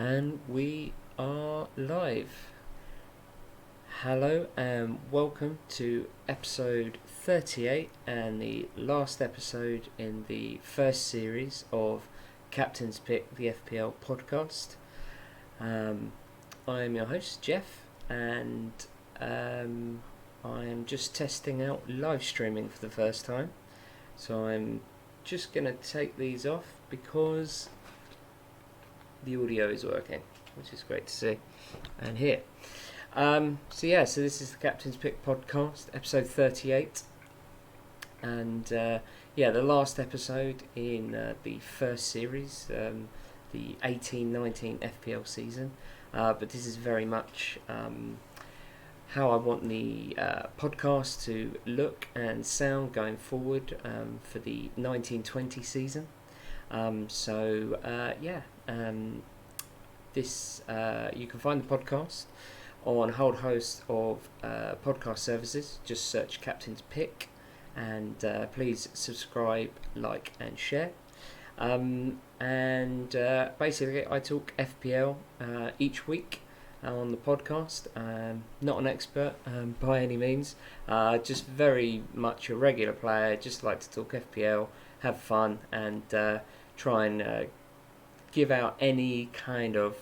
And we are live. Hello and welcome to episode 38 and the last episode in the first series of Captain's Pick, the FPL Podcast. I am your host, Geoff, and I am just testing out live streaming for the first time. So I'm just going to take these off because the audio is working, which is great to see and hear. So this is the Captain's Pick podcast, episode 38, and the last episode in the first series, the 18-19 FPL season. But this is very much how I want the podcast to look and sound going forward for the 19-20 season. This you can find the podcast on a whole host of podcast services. Just search Captain's Pick, and please subscribe, like, and share. Basically, I talk FPL each week on the podcast. Not an expert by any means, just very much a regular player. Just like to talk FPL, have fun, and try and give out any kind of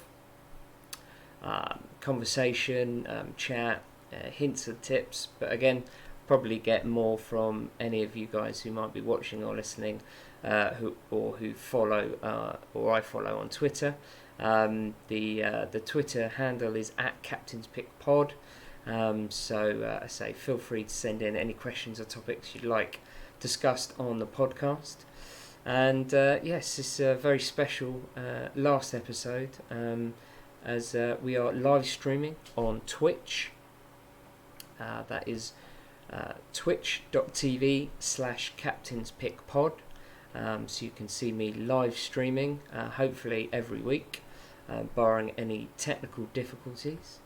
conversation, chat, hints and tips. But again, probably get more from any of you guys who might be watching or listening, who follow or I follow on Twitter. The Twitter handle is @CaptainsPickPod. I say feel free to send in any questions or topics you'd like discussed on the podcast. And this is a very special last episode, as we are live streaming on Twitch. That is twitch.tv/CaptainsPickPod. So you can see me live streaming, hopefully every week, barring any technical difficulties.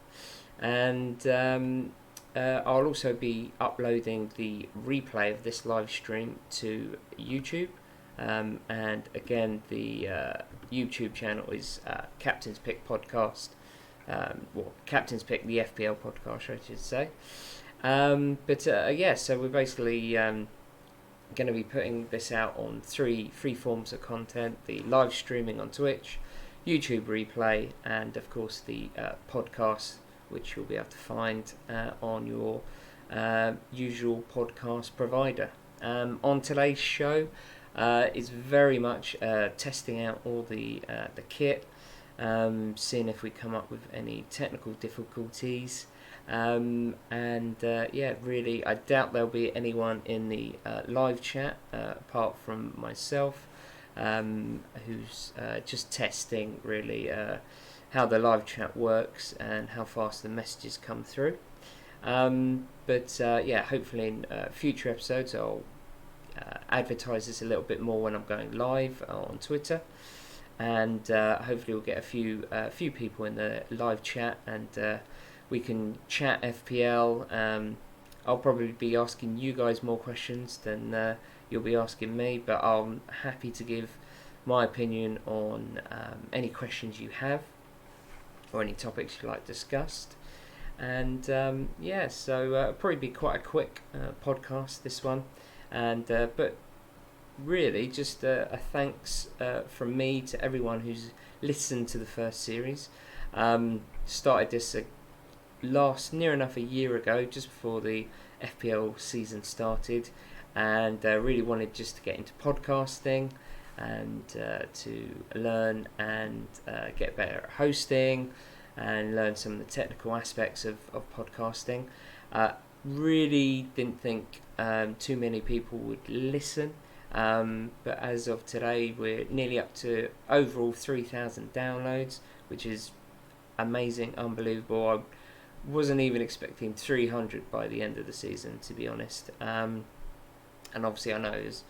And I'll also be uploading the replay of this live stream to YouTube. And again, the YouTube channel is Captain's Pick Podcast, Captain's Pick, the FPL Podcast, I should say. So we're basically going to be putting this out on three forms of content: the live streaming on Twitch, YouTube replay, and of course the podcast, which you'll be able to find on your usual podcast provider. On today's show, is very much testing out all the kit, seeing if we come up with any technical difficulties, really I doubt there'll be anyone in the live chat apart from myself, who's just testing really how the live chat works and how fast the messages come through. Hopefully in future episodes I'll advertise this a little bit more when I'm going live on Twitter, and hopefully we'll get a few people in the live chat, and we can chat FPL. I'll probably be asking you guys more questions than you'll be asking me, but I'm happy to give my opinion on any questions you have or any topics you like discussed. And probably be quite a quick podcast, this one. And but really just a thanks from me to everyone who's listened to the first series. Started this near enough a year ago, just before the FPL season started, and really wanted just to get into podcasting and to learn and get better at hosting and learn some of the technical aspects of podcasting. Really didn't think too many people would listen, but as of today we're nearly up to overall 3,000 downloads, which is amazing, unbelievable. I wasn't even expecting 300 by the end of the season, to be honest. And obviously I know there's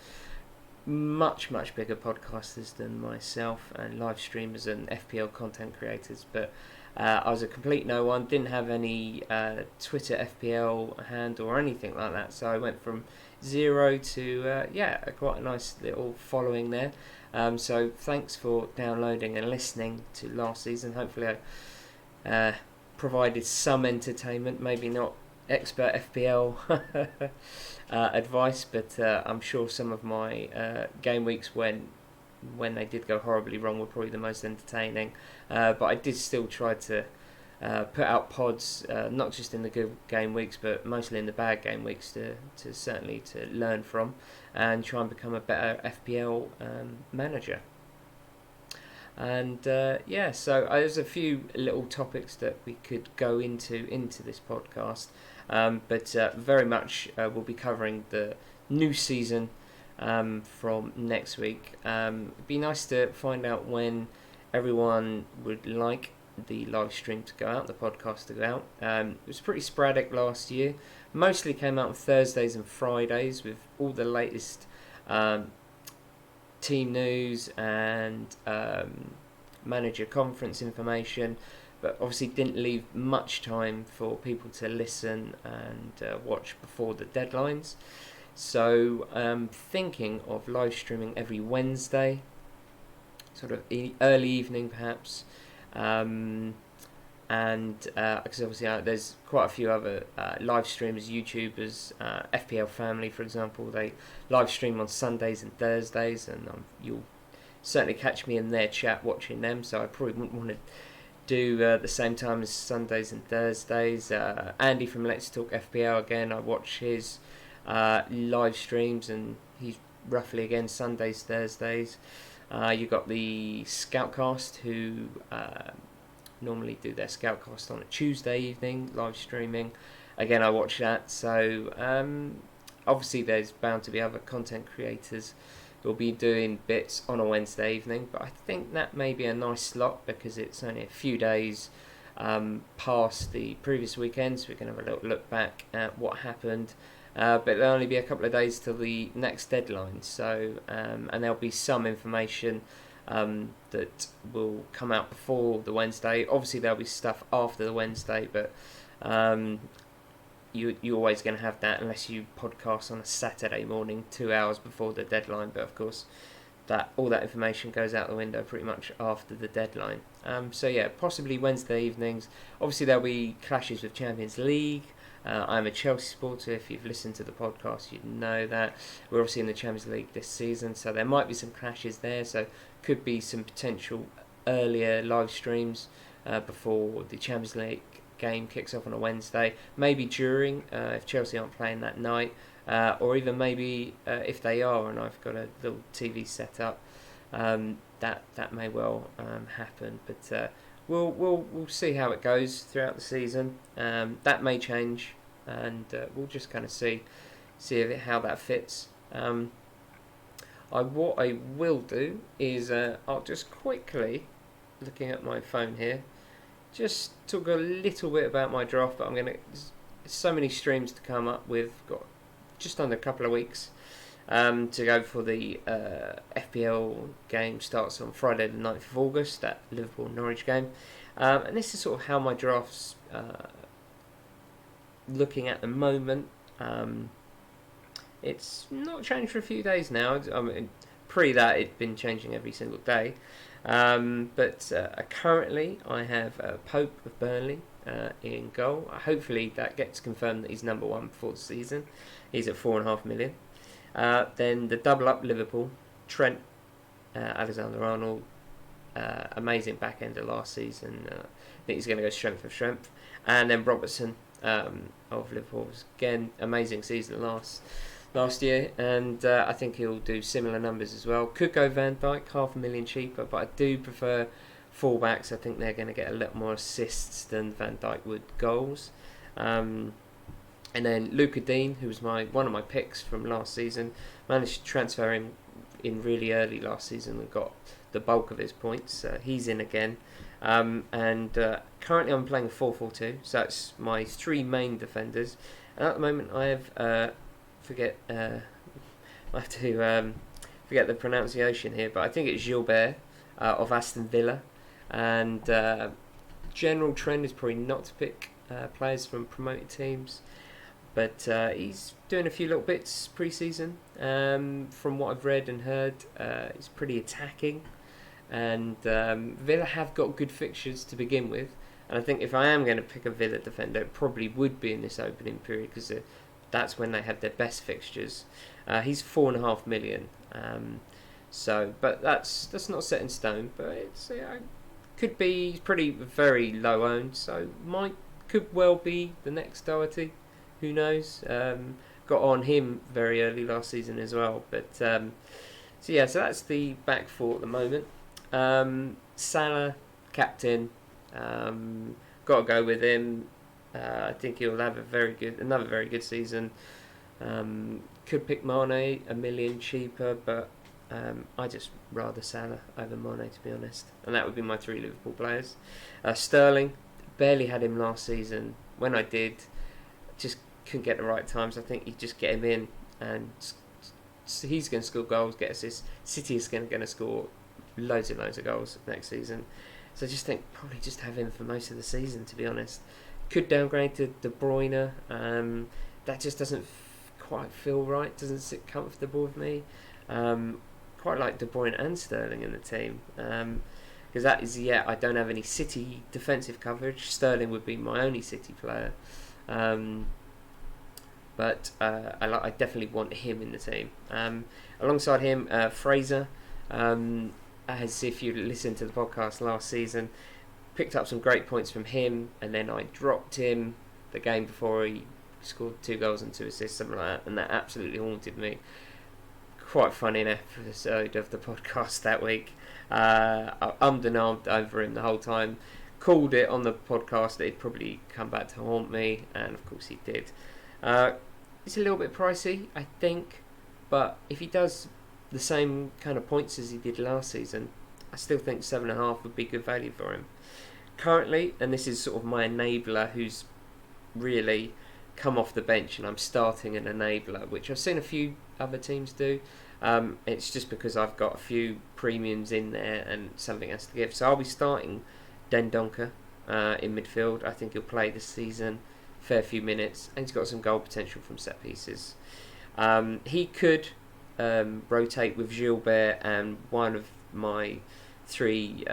much bigger podcasters than myself and live streamers and FPL content creators, but I was a complete no one, didn't have any Twitter FPL handle or anything like that, so I went from 0 to quite a nice little following there. So thanks for downloading and listening to last season. Hopefully I provided some entertainment, maybe not expert FPL advice, but I'm sure some of my game weeks when they did go horribly wrong were probably the most entertaining. But I did still try to put out pods, not just in the good game weeks, but mostly in the bad game weeks to certainly to learn from and try and become a better FPL manager. And so there's a few little topics that we could go into this podcast, but very much we'll be covering the new season from next week. It'd be nice to find out when everyone would like the live stream to go out, the podcast to go out. It was pretty sporadic last year. Mostly came out on Thursdays and Fridays with all the latest team news and manager conference information, but obviously didn't leave much time for people to listen and watch before the deadlines. So thinking of live streaming every Wednesday, sort of early evening perhaps. Because obviously there's quite a few other live streamers, YouTubers, FPL Family for example, they live stream on Sundays and Thursdays, and you'll certainly catch me in their chat watching them, so I probably wouldn't want to do the same time as Sundays and Thursdays. Andy from Let's Talk FPL, again, I watch his live streams, and he's roughly again Sundays, Thursdays. You've got the Scoutcast, who normally do their Scoutcast on a Tuesday evening, live streaming. Again, I watch that. So obviously there's bound to be other content creators who will be doing bits on a Wednesday evening, but I think that may be a nice slot because it's only a few days past the previous weekend, so we can have a little look back at what happened. But there'll only be a couple of days till the next deadline, so and there'll be some information that will come out before the Wednesday. Obviously there'll be stuff after the Wednesday, but you're always going to have that unless you podcast on a Saturday morning 2 hours before the deadline, but of course all that information goes out the window pretty much after the deadline. So yeah, possibly Wednesday evenings. Obviously there'll be clashes with Champions League. I'm a Chelsea supporter. If you've listened to the podcast, you'd know that. We're obviously in the Champions League this season, so there might be some clashes there. So could be some potential earlier live streams before the Champions League game kicks off on a Wednesday. Maybe during, if Chelsea aren't playing that night, or even maybe if they are, and I've got a little TV set up, that may well happen. But We'll see how it goes throughout the season. That may change, and we'll just kind of see how that fits. What I will do is I'll just quickly, looking at my phone here, just talk a little bit about my draft. But so many streams to come up with. Got just under a couple of weeks to go for the FPL game. Starts on Friday the 9th of August, that Liverpool-Norwich game. And this is sort of how my draft's looking at the moment. It's not changed for a few days now. I mean, pre that it'd been changing every single day. But currently I have Pope of Burnley in goal. Hopefully that gets confirmed that he's number one before the season. He's at 4.5 million. Then the double up Liverpool, Trent, Alexander-Arnold, amazing back end of last season. I think he's going to go strength for strength. And then Robertson of Liverpool, again amazing season last year, and I think he'll do similar numbers as well. Could go Van Dijk, $500,000 cheaper, but I do prefer fullbacks. I think they're going to get a lot more assists than Van Dijk would goals. And then Luca Dean, who was one of my picks from last season, managed to transfer him in really early last season and got the bulk of his points. He's in again. And currently I'm playing 4-4-2, so that's my three main defenders. And at the moment I have, forget the pronunciation here, but I think it's Gilbert of Aston Villa. And general trend is probably not to pick players from promoted teams. But he's doing a few little bits pre-season. From what I've read and heard, he's pretty attacking. And Villa have got good fixtures to begin with. And I think if I am going to pick a Villa defender, it probably would be in this opening period because that's when they have their best fixtures. He's 4.5 million. But that's not set in stone. But it's could be pretty very low owned. So could well be the next Doherty. Who knows? Got on him very early last season as well. But so that's the back four at the moment. Salah, captain. Got to go with him. I think he'll have another very good season. Could pick Mane, $1 million cheaper, but I just rather Salah over Mane, to be honest. And that would be my 3 Liverpool players. Sterling, barely had him last season. When I did, just couldn't get the right times. I think you just get him in, and he's going to score goals, get assists. City is going to score loads and loads of goals next season. So I just think probably just have him for most of the season, to be honest. Could downgrade to De Bruyne. That just doesn't quite feel right. Doesn't sit comfortable with me. Quite like De Bruyne and Sterling in the team. Because that is, I don't have any City defensive coverage. Sterling would be my only City player. But I definitely want him in the team. Alongside him, Fraser. As if you listened to the podcast last season, picked up some great points from him, and then I dropped him the game before he scored 2 goals and 2 assists, something like that, and that absolutely haunted me. Quite funny an episode of the podcast that week. I ummed and ahed over him the whole time. Called it on the podcast that he'd probably come back to haunt me, and of course he did. It's a little bit pricey, I think, but if he does the same kind of points as he did last season, I still think 7.5 would be good value for him. Currently, and this is sort of my enabler who's really come off the bench and I'm starting an enabler, which I've seen a few other teams do. It's just because I've got a few premiums in there and something has to give. So I'll be starting Dendoncker in midfield. I think he'll play this season, fair few minutes, and he's got some goal potential from set pieces. He could rotate with Gilbert and one of my 3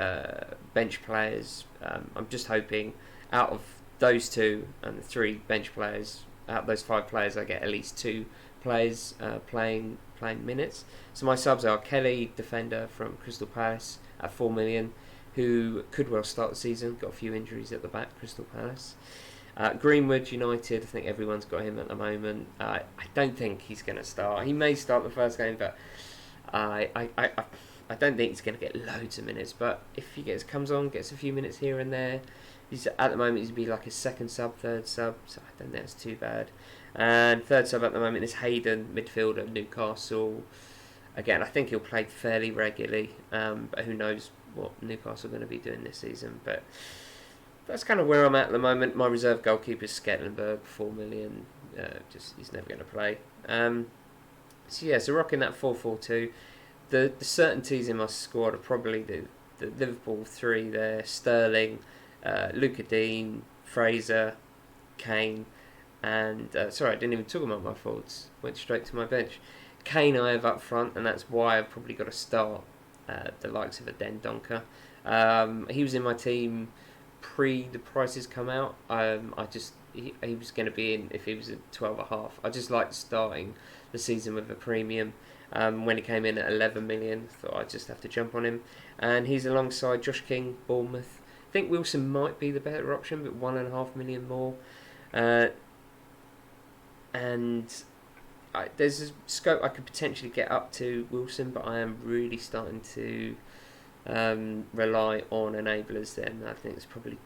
bench players. I'm just hoping out of those 2 and the 3 bench players, out of those 5 players, I get at least 2 players playing minutes. So my subs are Kelly, defender from Crystal Palace at 4 million, who could well start the season. Got a few injuries at the back, Crystal Palace. Greenwood United, I think everyone's got him at the moment. I don't think he's going to start. He may start the first game, but I don't think he's going to get loads of minutes. But if he comes on, gets a few minutes here and there, at the moment he's be like his second sub, third sub, so I don't think that's too bad. And third sub at the moment is Hayden, midfielder, Newcastle. Again, I think he'll play fairly regularly, but who knows what Newcastle are going to be doing this season. But that's kind of where I'm at the moment. My reserve goalkeeper is Skettenberg, 4 million. He's never going to play. So rocking that 4-4-2. The certainties in my squad are probably the Liverpool 3 there: Sterling, Luca Dean, Fraser, Kane, and sorry, I didn't even talk about my forwards. Went straight to my bench. Kane I have up front, and that's why I've probably got to start the likes of a Dendoncker. He was in my team pre the prices come out. He was going to be in if he was at 12.5. I just liked starting the season with a premium. When he came in at 11 million, thought I'd just have to jump on him. And he's alongside Josh King, Bournemouth. I think Wilson might be the better option, but 1.5 million more. There's a scope I could potentially get up to Wilson, but I am really starting to rely on enablers then. I think it's probably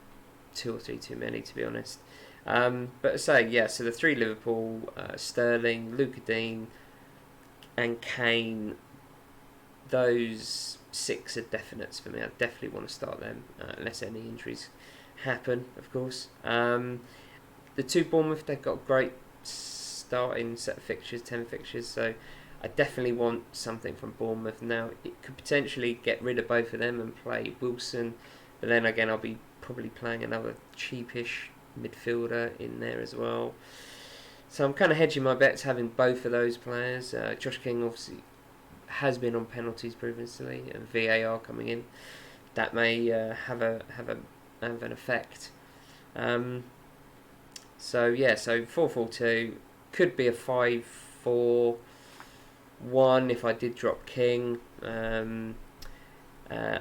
2 or 3 too many, to be honest. But so the 3 Liverpool, Sterling, Luca Dean and Kane, those 6 are definites for me. I definitely want to start them, unless any injuries happen, of course. The 2 Bournemouth, they've got great starting set of fixtures, 10 fixtures, so I definitely want something from Bournemouth. Now, it could potentially get rid of both of them and play Wilson, but then again, I'll be probably playing another cheapish midfielder in there as well. So I'm kind of hedging my bets having both of those players. Josh King obviously has been on penalties previously, and VAR coming in. That may have an effect. So 4-4-2 could be a 5-4-1 if I did drop King. And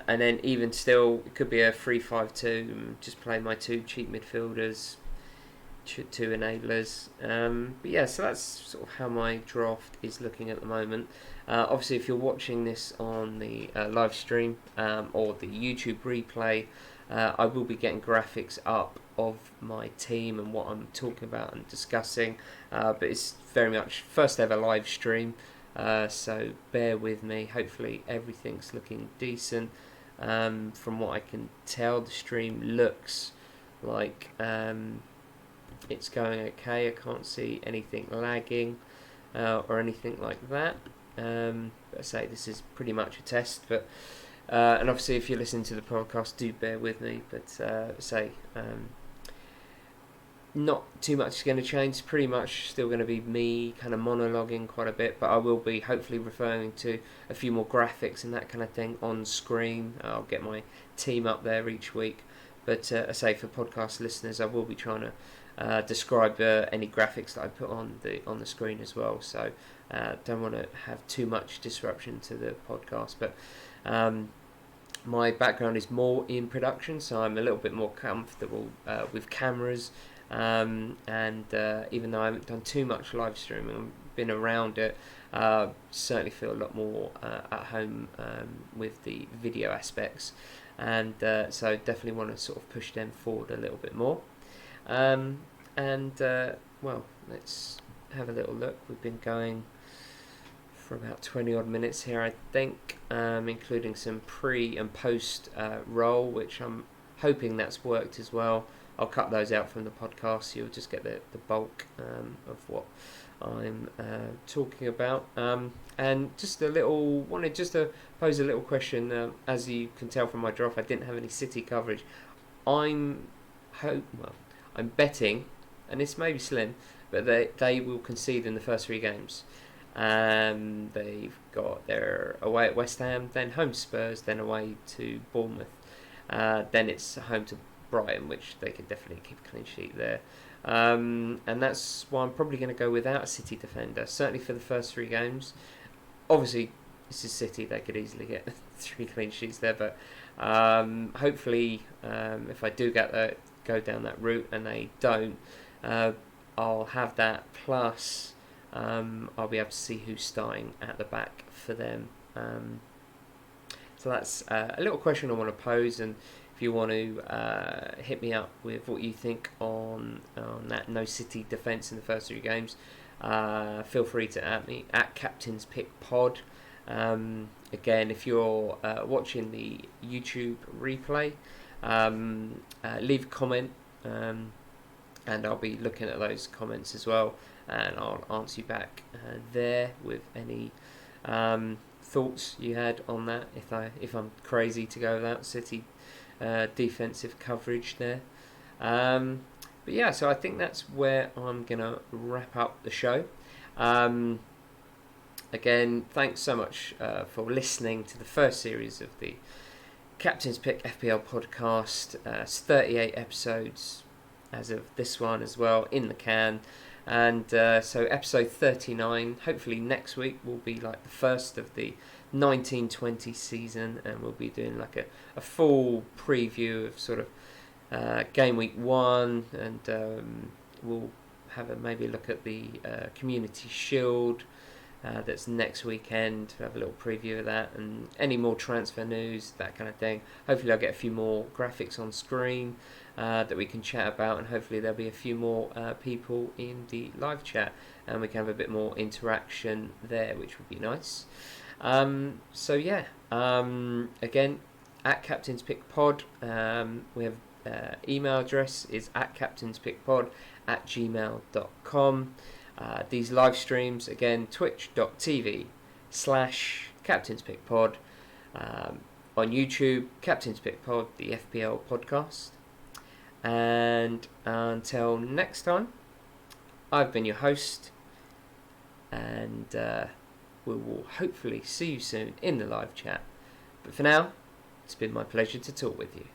then even still, it could be a 3-5-2. Just play my two cheap midfielders, two enablers. So that's sort of how my draft is looking at the moment. Obviously, if you're watching this on the live stream or the YouTube replay, I will be getting graphics up of my team and what I'm talking about and discussing. But it's very much first ever live stream. So bear with me. Hopefully everything's looking decent. From what I can tell, the stream looks like it's going okay. I can't see anything lagging or anything like that. But I say this is pretty much a test. But and obviously, if you're listening to the podcast, do bear with me. But not too much is going to change. It's pretty much still going to be me kind of monologuing quite a bit, but I will be hopefully referring to a few more graphics and that kind of thing on screen. I'll get my team up there each week. But I say for podcast listeners, I will be trying to describe any graphics that I put on the screen as well. So don't want to have too much disruption to the podcast. But my background is more in production, so I'm a little bit more comfortable with cameras. And even though I haven't done too much live streaming, I've been around it, certainly feel a lot more at home with the video aspects, and so definitely want to sort of push them forward a little bit more. Let's have a little look. We've been going for about 20 odd minutes here, I think, including some pre and post roll, which I'm hoping that's worked as well. I'll cut those out from the podcast, so you'll just get the bulk of what I'm talking about. And just wanted to pose a little question. As you can tell from my draft, I didn't have any City coverage. I'm betting, and this may be slim, but they will concede in the first 3 games. They've got their away at West Ham, then home to Spurs, then away to Bournemouth. Then it's home to Brighton, which they could definitely keep a clean sheet there. And that's why I'm probably going to go without a City defender, certainly for the first 3 games. Obviously, this is City, they could easily get 3 clean sheets there, but hopefully, if I do go down that route and they don't, I'll have that, plus I'll be able to see who's starting at the back for them. So that's a little question I want to pose, and if you want to hit me up with what you think on that no City defence in the first 3 games, feel free to at me at Captain's Pick Pod. Again, if you're watching the YouTube replay, leave a comment, and I'll be looking at those comments as well, and I'll answer you back there with any thoughts you had on that. If I'm crazy to go without City defensive coverage there. But yeah, so I think that's where I'm gonna wrap up the show. Again, thanks so much for listening to the first series of the Captain's Pick FPL podcast. It's 38 episodes as of this one as well in the can, and so episode 39 hopefully next week will be like the first of the 1920 season, and we'll be doing like a full preview of sort of game week 1, and we'll have maybe look at the Community Shield that's next weekend. We'll have a little preview of that, and any more transfer news, that kind of thing. Hopefully I'll get a few more graphics on screen that we can chat about, and hopefully there'll be a few more people in the live chat, and we can have a bit more interaction there, which would be nice. Again, at Captain's Pick Pod, we have email address is at captainspickpod@gmail.com. These live streams, again, twitch.tv/captainspickpod, on YouTube, Captain's Pick Pod, the FPL podcast. And until next time, I've been your host, and we will hopefully see you soon in the live chat. But for now, it's been my pleasure to talk with you.